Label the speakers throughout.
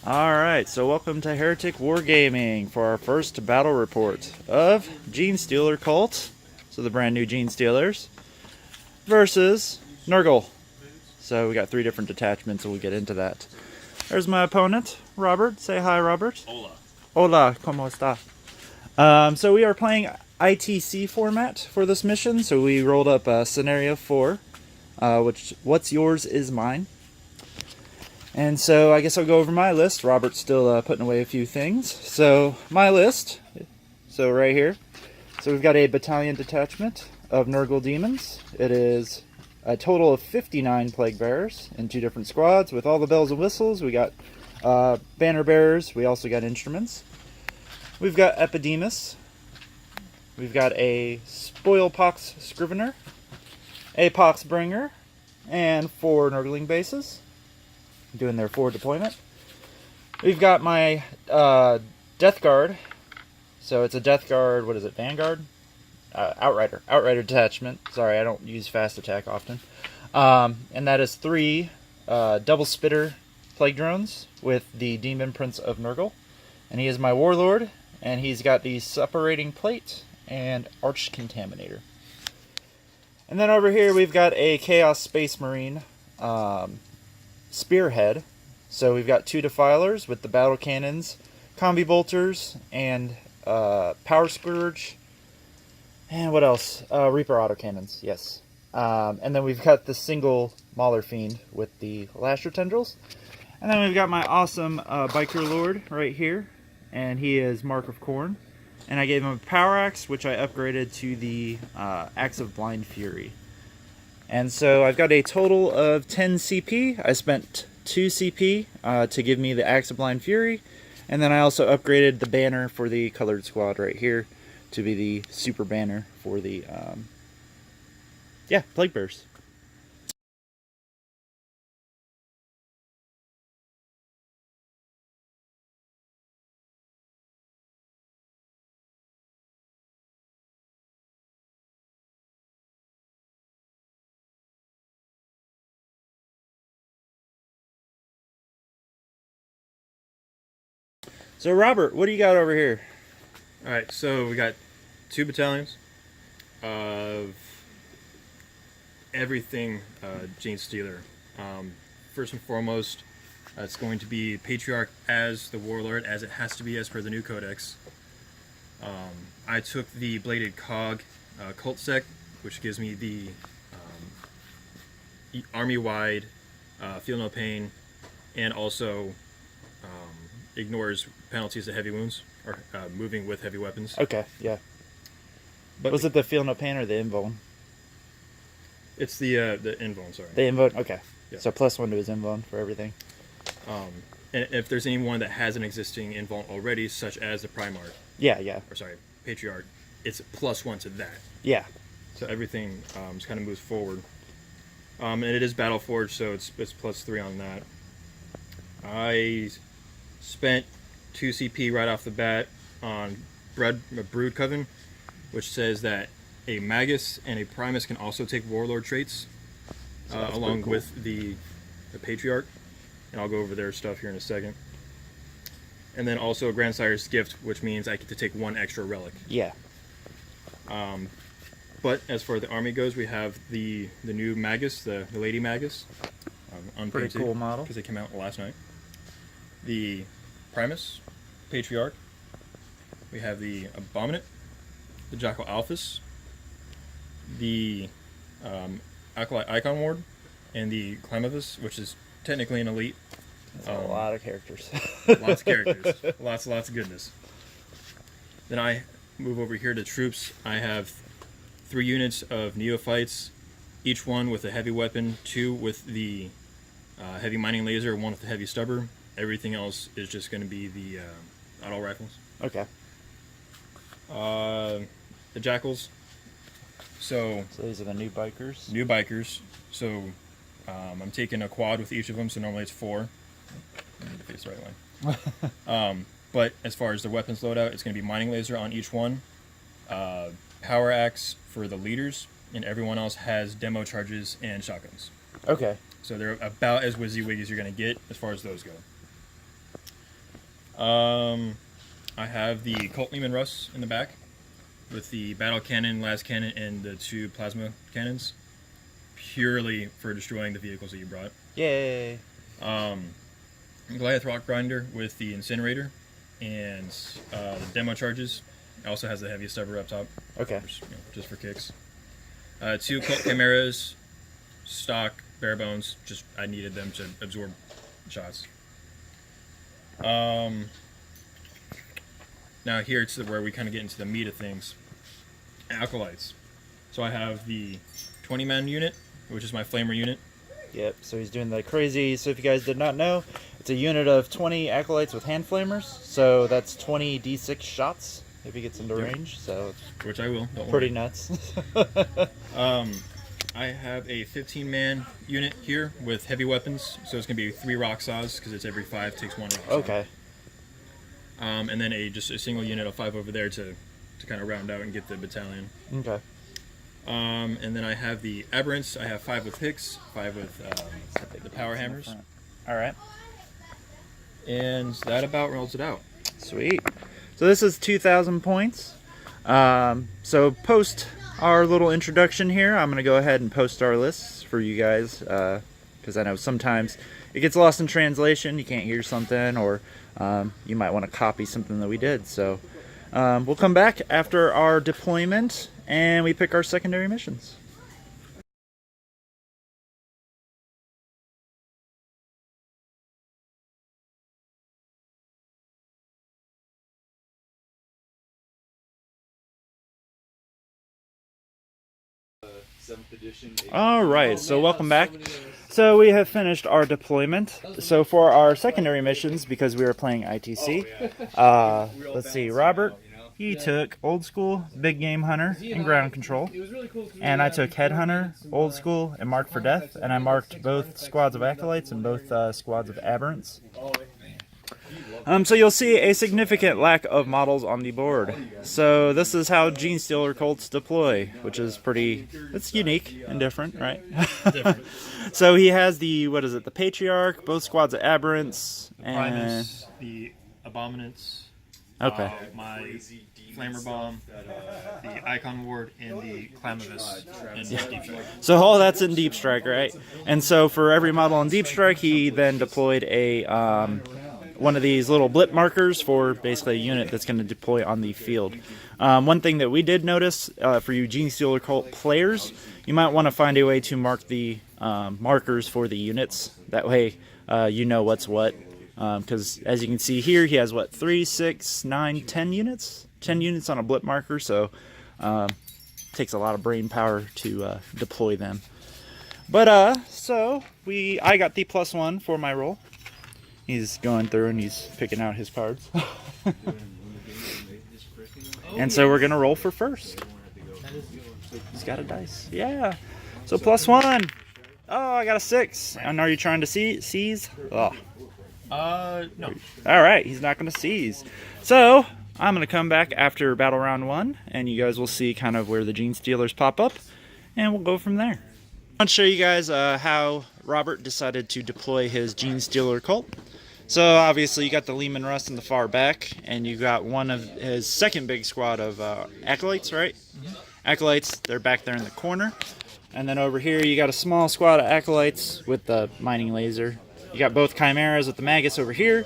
Speaker 1: Alright, so welcome to Heretic Wargaming for our first battle report of Genestealer Cult, so the brand new Genestealers, versus Nurgle. So we got 3 different detachments and we'll get into that. There's my opponent, Robert. Say hi, Robert.
Speaker 2: Hola.
Speaker 1: Hola, ¿cómo está? So we are playing ITC format for this mission, so we rolled up Scenario 4, which what's yours is mine. And so I guess I'll go over my list. Robert's still putting away a few things. So my list, so right here. So we've got a battalion detachment of Nurgle Demons. It is a total of 59 Plague Bearers in 2 different squads with all the bells and whistles. We got Banner Bearers. We also got instruments. We've got Epidemus. We've got a Spoilpox Scrivener, a Poxbringer, and 4 Nurgling bases doing their forward deployment. We've got my Death Guard. So it's a Death Guard, what is it, Vanguard? Outrider detachment. Sorry, I don't use fast attack often. And that is 3 double spitter plague drones with the Demon Prince of Nurgle. And he is my Warlord, and he's got the Separating Plate and Arch Contaminator. And then over here we've got a Chaos Space Marine Spearhead. So we've got 2 Defilers with the battle cannons, combi bolters, and Power Scourge. And what else? Reaper autocannons, yes. And then we've got the single Mauler Fiend with the Lasher Tendrils. And then we've got my awesome Biker Lord right here. And he is Mark of Khorne. And I gave him a Power Axe, which I upgraded to the Axe of Blind Fury. And so I've got a total of 10 CP. I spent 2 CP to give me the Axe of Blind Fury. And then I also upgraded the banner for the colored squad right here to be the super banner for the, Plague Bearers. So Robert, what do you got over here?
Speaker 2: Alright, so we got 2 battalions of everything Genestealer. First and foremost, it's going to be Patriarch as the Warlord, as it has to be as per the new Codex. I took the Bladed Cog Cult Sec, which gives me the army-wide Feel No Pain, and also ignores penalties to heavy wounds, or moving with heavy weapons.
Speaker 1: Okay, yeah.
Speaker 2: But
Speaker 1: was it the Feel No Pain or the Invuln?
Speaker 2: It's the Invuln, sorry.
Speaker 1: The Invuln, okay.
Speaker 2: Yeah.
Speaker 1: So +1 to his Invuln for everything.
Speaker 2: And if there's anyone that has an existing Invuln already, such as the Primarch, Patriarch, it's +1 to that.
Speaker 1: Yeah.
Speaker 2: So everything just kind of moves forward. And it is Battle Forged, so it's +3 on that. I spent 2 CP right off the bat on Brood Coven, which says that a Magus and a Primus can also take Warlord traits, along with the Patriarch, and I'll go over their stuff here in a second. And then also a Grandsire's Gift, which means I get to take 1 extra relic.
Speaker 1: Yeah.
Speaker 2: But as far as the army goes, we have the new Magus, the Lady Magus, unpainted,
Speaker 1: pretty cool model
Speaker 2: because they came out last night. The Primus, Patriarch. We have the Abominate, the Jackal Alphys, the Acolyte Icon Ward, and the Clamavus, which is technically an elite.
Speaker 1: That's a lot of characters.
Speaker 2: Lots of characters. Lots of goodness. Then I move over here to troops. I have 3 units of Neophytes, each one with a heavy weapon, 2 with the heavy mining laser, 1 with the heavy stubber. Everything else is just going to be the auto rifles.
Speaker 1: Okay.
Speaker 2: The Jackals. So
Speaker 1: these are the new bikers?
Speaker 2: New bikers. So I'm taking a quad with each of them, so normally it's 4. I need to face the right way. But as far as the weapons loadout, it's going to be mining laser on each one, power axe for the leaders, and everyone else has demo charges and shotguns.
Speaker 1: Okay.
Speaker 2: So they're about as WYSIWYG as you're going to get as far as those go. I have the Cult Lehman Russ in the back with the battle cannon, las cannon, and the 2 plasma cannons, purely for destroying the vehicles that you brought.
Speaker 1: Yay!
Speaker 2: Goliath Rock Grinder with the incinerator and the demo charges. It also has the heaviest ever up top.
Speaker 1: Okay.
Speaker 2: Just for kicks. 2 Cult Chimeras, stock, bare bones. Just I needed them to absorb shots. Now here it's where we kind of get into the meat of things. Acolytes. So I have the 20-man unit, which is my flamer unit.
Speaker 1: Yep, so he's doing the crazy, so if you guys did not know, it's a unit of 20 acolytes with hand flamers, so that's 20 d6 shots if he gets into range, so it's
Speaker 2: which I will, don't
Speaker 1: pretty
Speaker 2: worry.
Speaker 1: Nuts.
Speaker 2: I have a 15-man unit here with heavy weapons, so it's going to be 3 rock saws, because it's every 5 takes 1 rock saw.
Speaker 1: Okay.
Speaker 2: And then just a single unit of 5 over there to kind of round out and get the battalion.
Speaker 1: Okay.
Speaker 2: And then I have the Aberrants. I have 5 with picks, 5 with the power hammers.
Speaker 1: Alright.
Speaker 2: And that about rolls it out.
Speaker 1: Sweet. So this is 2,000 points. So post our little introduction here, I'm going to go ahead and post our lists for you guys, because I know sometimes it gets lost in translation. You can't hear something, or you might want to copy something that we did. So we'll come back after our deployment and we pick our secondary missions. Alright, so welcome back. So we have finished our deployment. So for our secondary missions, because we were playing ITC, let's see, Robert, he took Old School, Big Game Hunter, and Ground Control. And I took Headhunter, Old School, and Marked for Death. And I marked both squads of Acolytes and both squads of Aberrants. So you'll see a significant lack of models on the board. So this is how Genestealer Cults deploy, which is it's unique and different, right?
Speaker 2: Different.
Speaker 1: So he has the, what is it, the Patriarch, both squads of Aberrants,
Speaker 2: The Primus, the Abominants,
Speaker 1: okay.
Speaker 2: My Flamer Bomb, the Icon Ward, and the Clamavis in Deep Strike.
Speaker 1: So all that's in Deep Strike, right? And so for every model in Deep Strike, he then deployed a one of these little blip markers for basically a unit that's going to deploy on the field. One thing that we did notice for you Genestealer Cult players, you might want to find a way to mark the markers for the units. That way you know what's what. Because as you can see here, he has what, 3, 6, 9, 10 units? 10 units on a blip marker, so takes a lot of brain power to deploy them. But so I got the +1 for my roll. He's going through and he's picking out his cards. And so we're gonna roll for first. He's got a dice. Yeah. So +1. Oh, I got a 6. And are you trying to seize? Oh.
Speaker 2: No.
Speaker 1: Alright, he's not gonna seize. So I'm gonna come back after battle round 1, and you guys will see kind of where the Genestealers pop up, and we'll go from there. I want to show you guys how Robert decided to deploy his Genestealer Cult. So obviously you got the Lehman Russ in the far back, and you got one of his second big squad of Acolytes, right? Mm-hmm. Acolytes, they're back there in the corner. And then over here you got a small squad of Acolytes with the mining laser. You got both Chimeras with the Magus over here,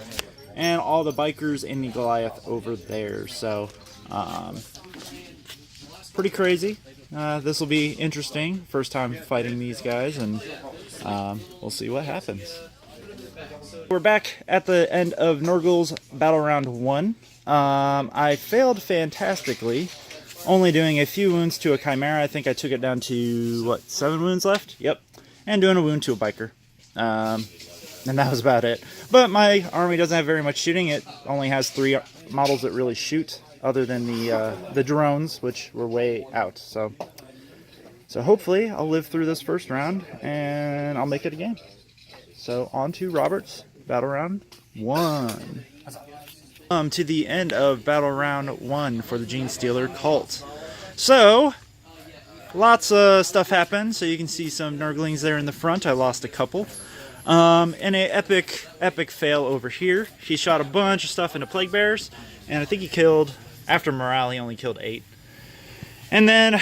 Speaker 1: and all the Bikers in the Goliath over there. So pretty crazy. This will be interesting. First time fighting these guys, and we'll see what happens. We're back at the end of Nurgle's Battle Round 1. I failed fantastically, only doing a few wounds to a Chimera. I think I took it down to, what, 7 wounds left? Yep. And doing a wound to a Biker. And that was about it. But my army doesn't have very much shooting. It only has 3 models that really shoot, other than the drones, which were way out. So hopefully I'll live through this first round, and I'll make it a game. So on to Robert's Battle Round 1. To the end of Battle Round 1 for the Genestealer Cult. So, lots of stuff happened. So you can see some Nurglings there in the front. I lost a couple. And a epic fail over here. He shot a bunch of stuff into plague bears, and I think he killed, after morale, he only killed 8. And then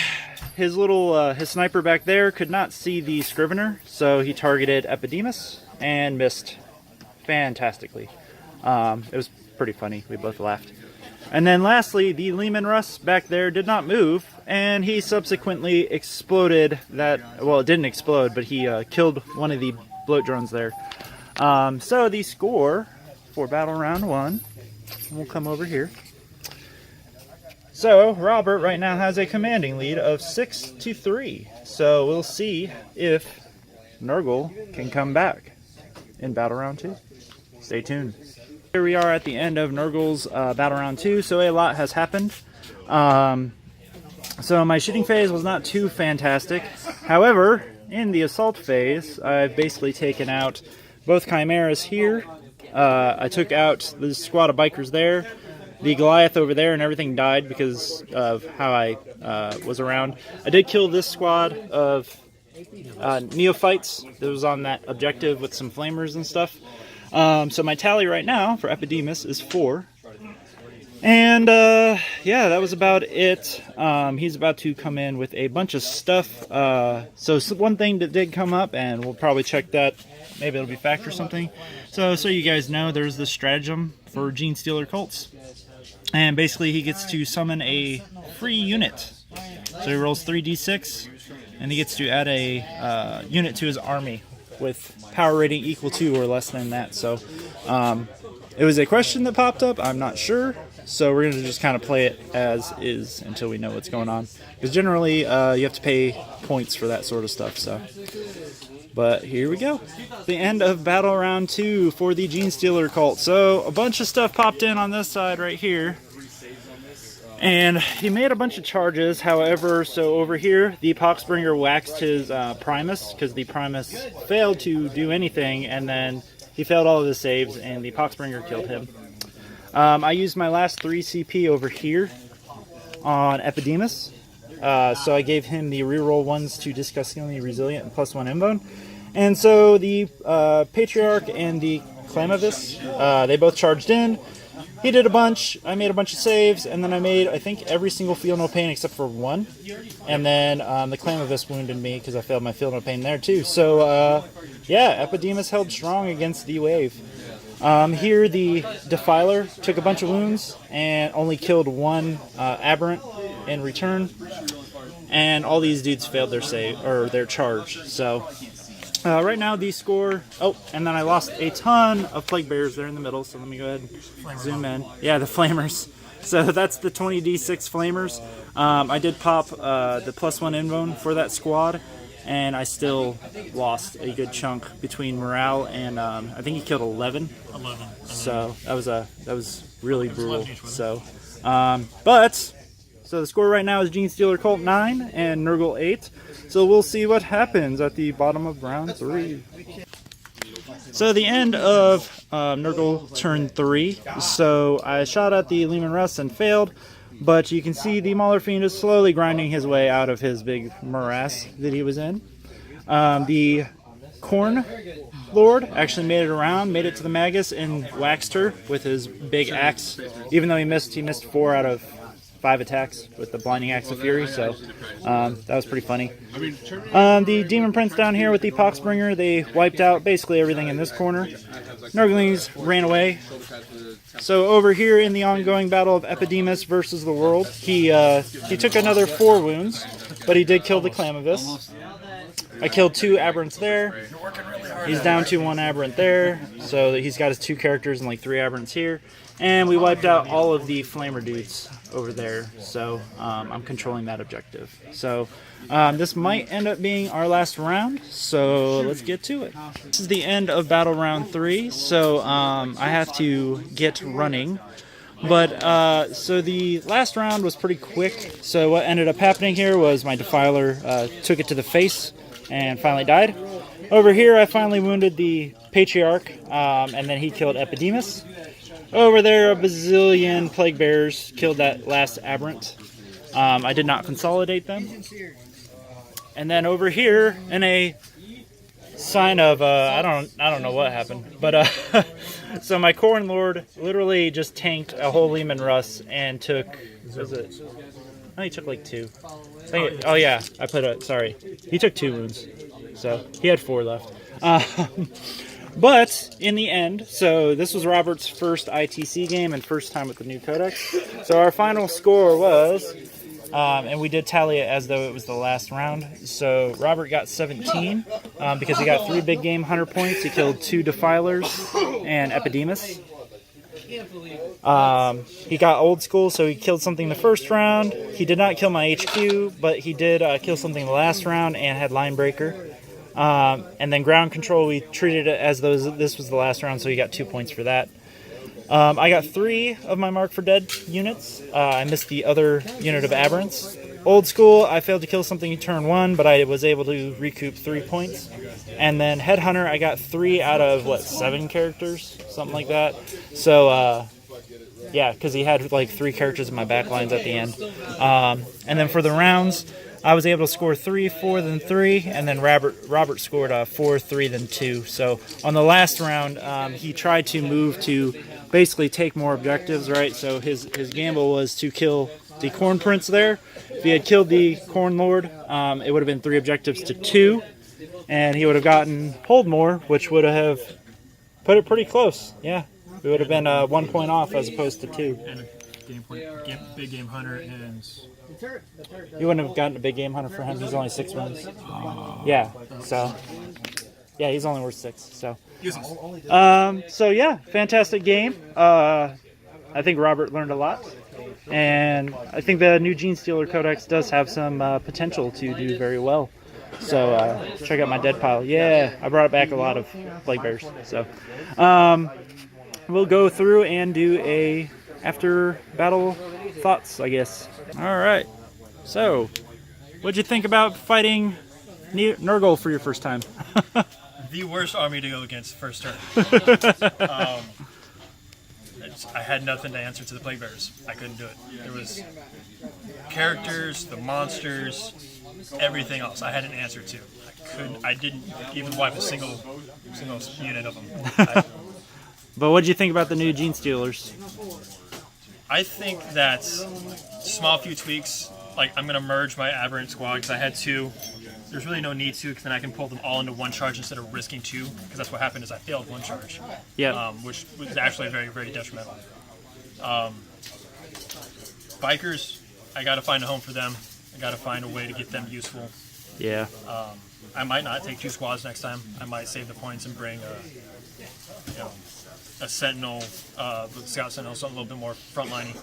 Speaker 1: his little his sniper back there could not see the Scrivener, so he targeted Epidemus and missed fantastically. It was pretty funny. We both laughed. And then lastly, the Leman Russ back there did not move, and he subsequently exploded that, well, it didn't explode, but he killed one of the bloat drones there. So the score for battle round 1, we'll come over here. So Robert right now has a commanding lead of 6-3. So we'll see if Nurgle can come back in battle round 2. Stay tuned. Here we are at the end of Nurgle's battle round 2, so a lot has happened. So my shooting phase was not too fantastic. However, in the assault phase, I've basically taken out both chimeras here. I took out the squad of bikers there, the Goliath over there, and everything died because of how I was around. I did kill this squad of neophytes that was on that objective with some flamers and stuff. So my tally right now for Epidemus is 4. And yeah, that was about it. He's about to come in with a bunch of stuff. So one thing that did come up, and we'll probably check that. Maybe it'll be fact or something. So you guys know, there's this stratagem for Genestealer Cults. And basically he gets to summon a free unit. So he rolls 3d6, and he gets to add a unit to his army with power rating equal to or less than that. So it was a question that popped up. I'm not sure. So we're going to just kind of play it as is until we know what's going on. Because generally you have to pay points for that sort of stuff. So, but here we go. The end of battle round 2 for the Genestealer Cult. So a bunch of stuff popped in on this side right here. And he made a bunch of charges. However, so over here, the Poxbringer waxed his Primus, because the Primus failed to do anything, and then he failed all of his saves, and the Poxbringer killed him. I used my last 3 CP over here on Epidemus. So I gave him the reroll 1s to Disgustingly Resilient and +1 Invone. And so the Patriarch and the Clamavis, they both charged in. He did a bunch, I made a bunch of saves, and then I made, I think, every single Feel No Pain except for 1. And then the Clamavis wounded me because I failed my Feel No Pain there too. So, yeah, Epidemus held strong against the wave. Here the Defiler took a bunch of wounds and only killed 1 Aberrant in return. And all these dudes failed their save, or their charge. So right now the score, oh, and then I lost a ton of Plague Bears there in the middle, so let me go ahead and zoom in. Yeah, the Flamers. So that's the 20d6 Flamers. I did pop the +1 Invone for that squad, and I still lost a good chunk between morale and I think he killed 11. So that was really brutal. So, so the score right now is Genestealer Cult 9 and Nurgle 8. So we'll see what happens at the bottom of round 3. So the end of Nurgle turn 3. So I shot at the Leman Russ and failed, but you can see the Mauler Fiend is slowly grinding his way out of his big morass that he was in. The Corn Lord actually made it around, made it to the Magus, and waxed her with his big axe. Even though he missed 4 out of 5 attacks with the Blinding Axe of Fury, so that was pretty funny. The Demon Prince down here with the Poxbringer, they wiped out basically everything in this corner. Nurglings ran away. So over here in the ongoing battle of Epidemus versus the world, he took another 4 wounds, but he did kill the Clamavis. I killed 2 Aberrants there. He's down to 1 Aberrant there, so he's got his 2 characters and like 3 Aberrants here. And we wiped out all of the Flamer dudes over there, so I'm controlling that objective. So this might end up being our last round, so let's get to it. This is the end of battle round 3, so I have to get running. But so the last round was pretty quick, so what ended up happening here was my Defiler took it to the face and finally died. Over here I finally wounded the Patriarch, and then he killed Epidemus. Over there, a bazillion Plague Bears killed that last Aberrant. I did not consolidate them. And then over here, in a sign of I don't know what happened, but so my Corn Lord literally just tanked a whole Lehman Russ and took. Was it? I think he took like 2. Oh yeah, I put a. Sorry, he took 2 wounds, so he had 4 left. But in the end, so this was Robert's first ITC game and first time with the new Codex. So our final score was, and we did tally it as though it was the last round. So Robert got 17 because he got 3 big game hunter points. He killed 2 Defilers and Epidemus. He got old school, so he killed something the first round. He did not kill my HQ, but he did kill something the last round and had Line Breaker. And then ground control, we treated it as though this was the last round, so he got 2 points for that. I got 3 of my Mark for Dead units. I missed the other unit of Aberrants. Old school, I failed to kill something in turn 1, but I was able to recoup 3 points. And then Headhunter, I got 3 out of, 7 characters? Something like that. So, yeah, because he had like 3 characters in my backlines at the end. And then for the rounds, I was able to score 3, 4, then 3, and then Robert scored 4, 3, then 2. So on the last round, he tried to move to basically take more objectives, right? So his gamble was to kill the Corn Prince there. If he had killed the Corn Lord, it would have been 3 objectives to 2, and he would have gotten Hold More, which would have put it pretty close. Yeah, it would have been 1 point off as opposed to 2.
Speaker 2: And big game hunter and.
Speaker 1: You wouldn't have gotten a big game hunter for him. He's only 6 wounds. Yeah. So. Yeah, he's only worth 6. So. So yeah, fantastic game. I think Robert learned a lot, and I think the new Genestealer Codex does have some potential to do very well. So check out my dead pile. Yeah, I brought back a lot of Plague Bears. So we'll go through and do a after battle thoughts, I guess. All right. So, what'd you think about fighting Nurgle for your first time?
Speaker 2: The worst army to go against first turn. I had nothing to answer to the Plague Bearers. I couldn't do it. There was characters, the monsters, everything else I had an answer to. I didn't even wipe a single unit of them.
Speaker 1: But what'd you think about the new Genestealers?
Speaker 2: I think that small few tweaks, like I'm going to merge my Aberrant squad because I had 2. There's really no need to, because then I can pull them all into 1 charge instead of risking 2, because that's what happened is I failed 1 charge.
Speaker 1: Yeah.
Speaker 2: Which was actually very, very detrimental. Bikers, I got to find a home for them. I got to find a way to get them useful.
Speaker 1: Yeah.
Speaker 2: I might not take 2 squads next time. I might save the points and bring a Sentinel, Scout Sentinel, something a little bit more frontliney.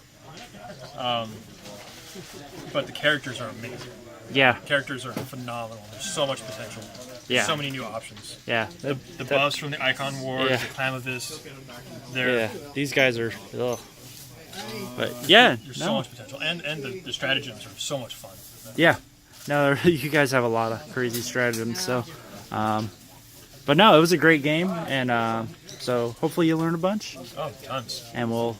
Speaker 2: But the characters are amazing.
Speaker 1: Yeah.
Speaker 2: Characters are phenomenal. There's so much potential.
Speaker 1: Yeah.
Speaker 2: So many new options.
Speaker 1: Yeah.
Speaker 2: The buffs from the Icon Wars,
Speaker 1: Yeah.
Speaker 2: the Clamavis,
Speaker 1: Yeah. These guys are. Ugh. But yeah.
Speaker 2: There's so much potential. And the stratagems are so much fun.
Speaker 1: Yeah. No, you guys have a lot of crazy stratagems. So, but no, it was a great game, and so hopefully you learn a bunch.
Speaker 2: Oh, tons.
Speaker 1: And we'll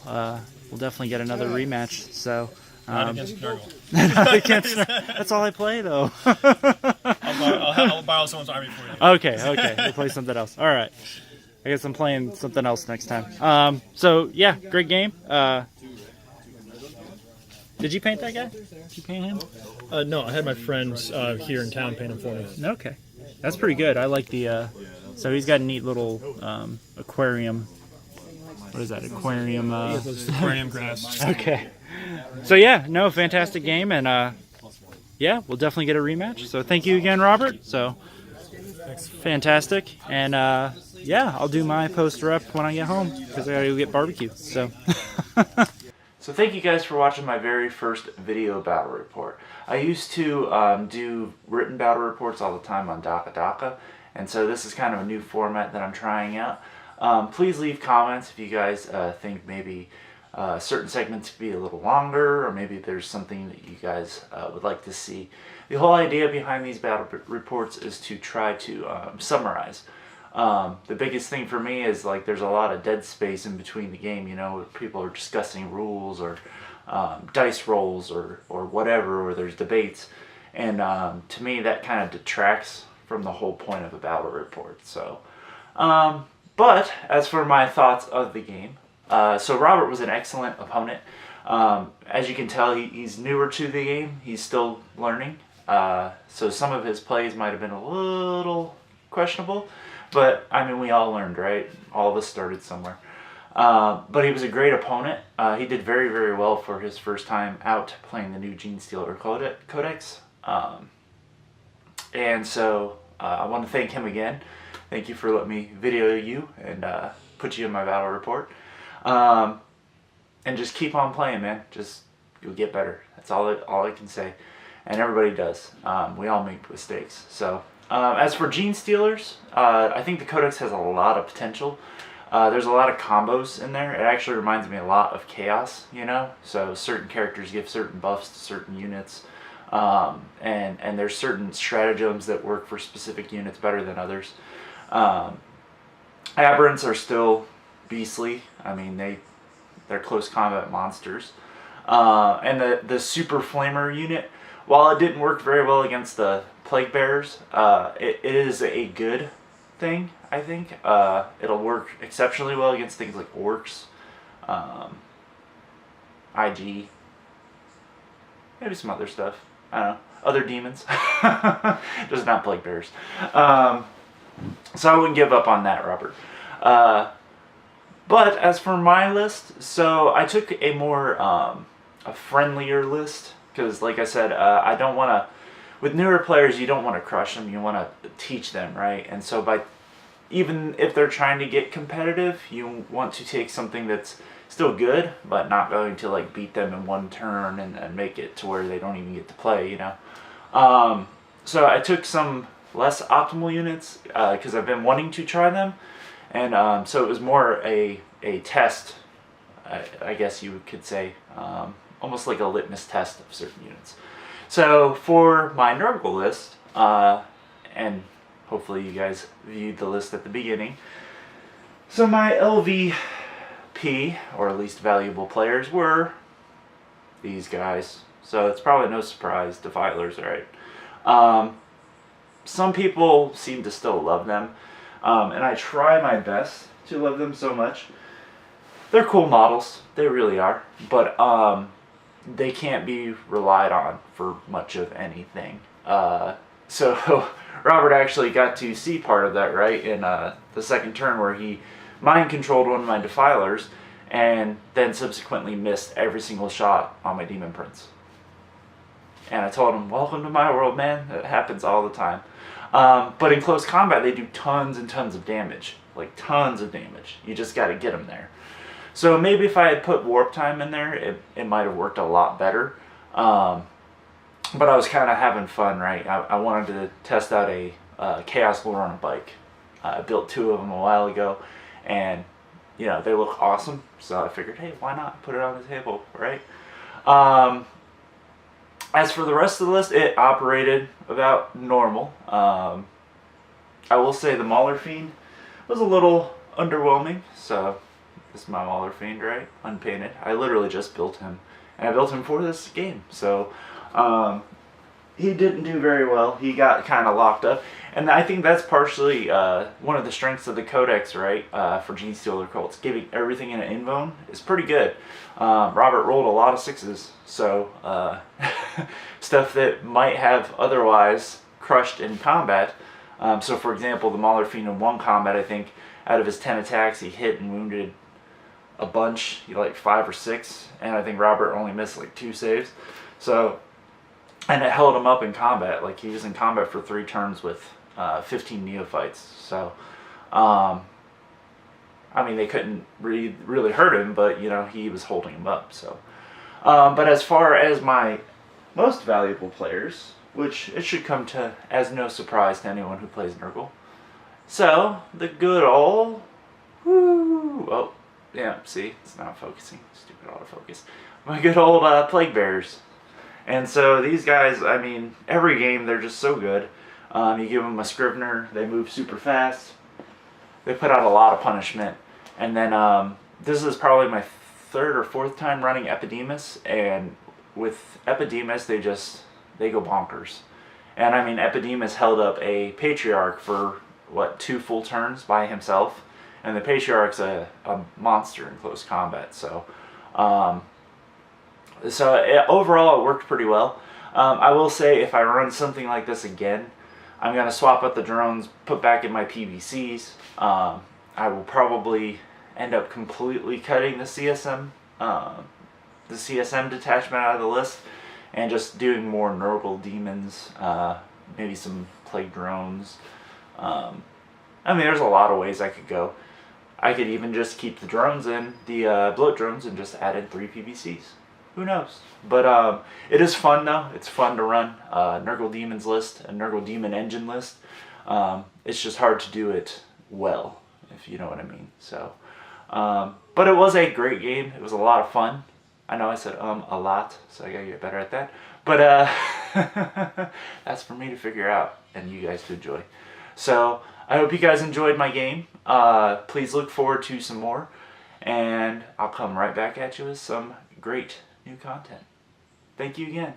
Speaker 1: definitely get another rematch. So.
Speaker 2: Not against Nurgle.
Speaker 1: That's all I play, though.
Speaker 2: I'll borrow someone's army for you.
Speaker 1: Okay. We'll play something else. All right. I guess I'm playing something else next time. So, yeah, great game. Did you paint that guy? Did you paint him?
Speaker 2: No, I had my friends here in town paint him for me.
Speaker 1: Okay. That's pretty good. I like the... so he's got a neat little aquarium. What is that? Aquarium...
Speaker 2: aquarium grass.
Speaker 1: Okay. So yeah, no, fantastic game, and yeah, we'll definitely get a rematch. So thank you again, Robert. So
Speaker 2: Thanks.
Speaker 1: Fantastic, and yeah, I'll do my post rep when I get home because I gotta go get barbecue. So. So thank you guys for watching my very first video battle report. I used to do written battle reports all the time on Daka, and so this is kind of a new format that I'm trying out. Please leave comments if you guys think maybe certain segments could be a little longer, or maybe there's something that you guys would like to see. The whole idea behind these battle reports is to try to summarize. The biggest thing for me is like there's a lot of dead space in between the game, you know, people are discussing rules or dice rolls or whatever, or there's debates, and to me that kind of detracts from the whole point of a battle report. So, but as for my thoughts of the game, so Robert was an excellent opponent. As you can tell, he's newer to the game. He's still learning. So some of his plays might have been a little questionable, but I mean, we all learned, right? All of us started somewhere. But he was a great opponent. He did very, very well for his first time out playing the new Genestealer Codex. And so I want to thank him again. Thank you for letting me video you and put you in my battle report. And just keep on playing, man. Just you'll get better. That's all I can say. And everybody does. We all make mistakes. So as for Genestealers, I think the Codex has a lot of potential. There's a lot of combos in there. It actually reminds me a lot of Chaos, you know? So certain characters give certain buffs to certain units. And there's certain stratagems that work for specific units better than others. Aberrants are still beastly. I mean, they're close combat monsters. And the Super Flamer unit, while it didn't work very well against the Plague Bearers, it is a good thing, I think. It'll work exceptionally well against things like Orcs, IG, maybe some other stuff. I don't know. Other demons. Just not Plague Bearers. So I wouldn't give up on that, Robert. But as for my list, so I took a more a friendlier list, because like I said, I don't want to, with newer players, you don't want to crush them, you want to teach them, right? And so even if they're trying to get competitive, you want to take something that's still good, but not going to like beat them in one turn and make it to where they don't even get to play, you know? So I took some less optimal units, because I've been wanting to try them. And so it was more a test, I guess you could say, almost like a litmus test of certain units. So for my Nurgle list, and hopefully you guys viewed the list at the beginning, so my LVP, or least valuable players, were these guys. So it's probably no surprise, Defilers, right? Some people seem to still love them. And I try my best to love them so much. They're cool models, they really are, but they can't be relied on for much of anything. So Robert actually got to see part of that, right, in the second turn, where he mind controlled one of my Defilers and then subsequently missed every single shot on my Demon Prince. And I told him, welcome to my world, man. It happens all the time. But in close combat, they do tons and tons of damage. Like, tons of damage. You just got to get them there. So maybe if I had put Warp Time in there, it might have worked a lot better. But I was kind of having fun, right? I wanted to test out a Chaos Lure on a bike. I built 2 of them a while ago, and, you know, they look awesome. So I figured, hey, why not put it on the table, right? As for the rest of the list, it operated about normal. I will say the Mauler Fiend was a little underwhelming. So this is my Mauler Fiend, right? Unpainted. I literally just built him. And I built him for this game. So he didn't do very well. He got kind of locked up. And I think that's partially one of the strengths of the Codex, right? For Genestealer Cults. Giving everything in an invone is pretty good. Robert rolled a lot of 6s. So stuff that might have otherwise crushed in combat. So for example, the Mauler Fiend in 1 combat, I think out of his 10 attacks, he hit and wounded a bunch, like 5 or 6. And I think Robert only missed like 2 saves. So, and it held him up in combat. Like, he was in combat for 3 turns with 15 neophytes. So, I mean, they couldn't really hurt him, but, you know, he was holding him up. So, but as far as my most valuable players, which it should come to as no surprise to anyone who plays Nurgle. So, the good old, oh, yeah, see, it's not focusing, stupid autofocus. My good old Plague Bearers. And so these guys, I mean, every game they're just so good. You give them a Scrivener, they move super fast. They put out a lot of punishment. And then this is probably my 3rd or 4th time running Epidemus, and with Epidemus they go bonkers. And I mean, Epidemus held up a Patriarch for, what, 2 full turns by himself? And the Patriarch's a monster in close combat, so... overall, it worked pretty well. I will say, if I run something like this again, I'm going to swap out the drones, put back in my PVCs. I will probably end up completely cutting the CSM detachment out of the list, and just doing more Nurgle demons, maybe some plague drones. I mean, there's a lot of ways I could go. I could even just keep the drones in, the bloat drones, and just add in 3 PVCs. Who knows? But it is fun though. It's fun to run Nurgle Demons list and Nurgle Demon Engine list. It's just hard to do it well, if you know what I mean. So, but it was a great game. It was a lot of fun. I know I said a lot, so I gotta get better at that. But that's for me to figure out and you guys to enjoy. So I hope you guys enjoyed my game. Please look forward to some more, and I'll come right back at you with some great new content. Thank you again.